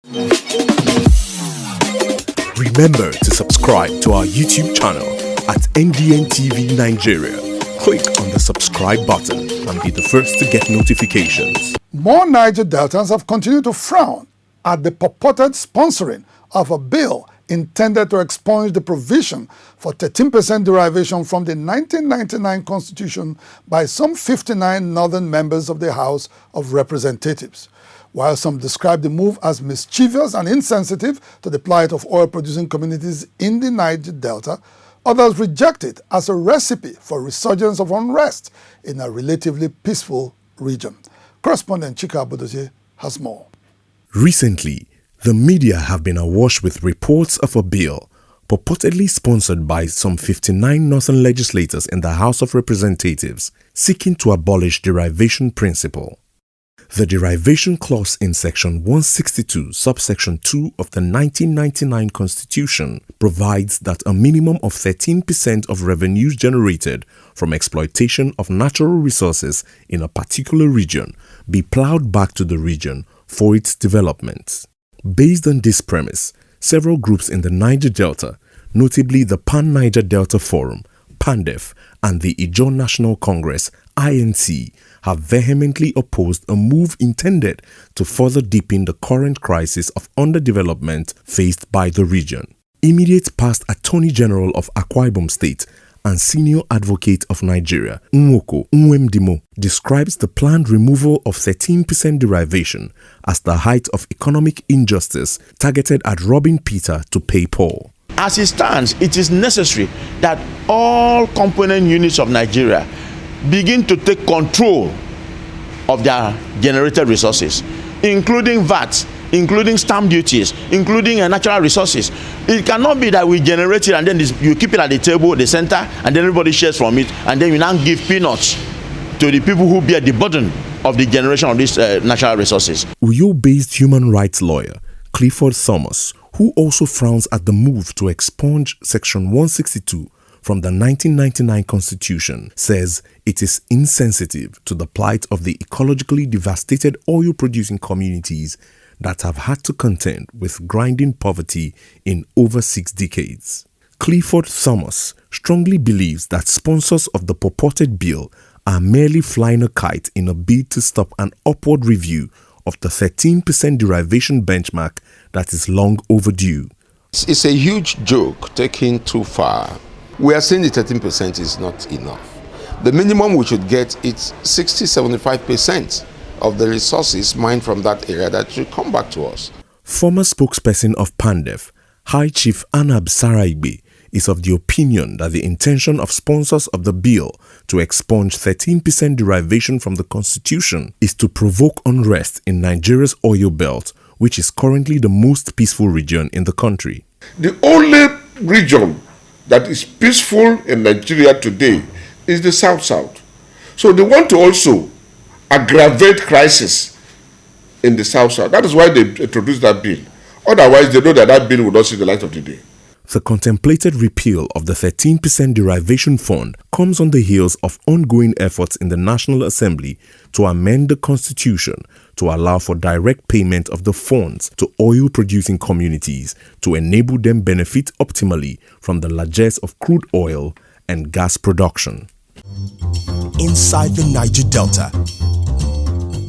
Remember to subscribe to our YouTube channel at NDN TV Nigeria. Click on the subscribe button and be the first to get notifications. More Niger Deltans have continued to frown at the purported sponsoring of a bill intended to expunge the provision for 13% derivation from the 1999 Constitution by some 59 northern members of the House of Representatives. While some describe the move as mischievous and insensitive to the plight of oil-producing communities in the Niger Delta, others reject it as a recipe for resurgence of unrest in a relatively peaceful region. Correspondent Chika Bodoje has more. Recently, the media have been awash with reports of a bill purportedly sponsored by some 59 northern legislators in the House of Representatives seeking to abolish derivation principle. The derivation clause in Section 162, subsection 2 of the 1999 Constitution provides that a minimum of 13% of revenues generated from exploitation of natural resources in a particular region be plowed back to the region for its development. Based on this premise, several groups in the Niger Delta, notably the Pan-Niger Delta Forum, PANDEF, and the Ijaw National Congress, INC, have vehemently opposed a move intended to further deepen the current crisis of underdevelopment faced by the region. Immediate past Attorney General of Akwa Ibom State and Senior Advocate of Nigeria, Nwoko Nwemdimo, describes the planned removal of 13% derivation as the height of economic injustice targeted at robbing Peter to pay Paul. As it stands, it is necessary that all component units of Nigeria begin to take control of their generated resources, including VAT, including stamp duties, including natural resources. It cannot be that we generate it and then you keep it at the table, the center, and then everybody shares from it, and then you now give peanuts to the people who bear the burden of the generation of these natural resources. Uyo-based human rights lawyer Clifford Thomas, who also frowns at the move to expunge Section 162 from the 1999 Constitution, says it is insensitive to the plight of the ecologically devastated oil-producing communities that have had to contend with grinding poverty in over 6 decades. Clifford Thomas strongly believes that sponsors of the purported bill are merely flying a kite in a bid to stop an upward review of the 13% derivation benchmark that is long overdue. It's a huge joke taken too far. We are saying the 13% is not enough. The minimum we should get is 60-75% of the resources mined from that area that should come back to us. Former spokesperson of PANDEF, High Chief Anab Saraigbe, is of the opinion that the intention of sponsors of the bill to expunge 13% derivation from the Constitution is to provoke unrest in Nigeria's oil belt, which is currently the most peaceful region in the country. The only region that is peaceful in Nigeria today is the South-South. So they want to also aggravate crisis in the South-South. That is why they introduced that bill. Otherwise, they know that that bill will not see the light of the day. The contemplated repeal of the 13% derivation fund comes on the heels of ongoing efforts in the National Assembly to amend the Constitution to allow for direct payment of the funds to oil-producing communities to enable them benefit optimally from the largesse of crude oil and gas production. Inside the Niger Delta,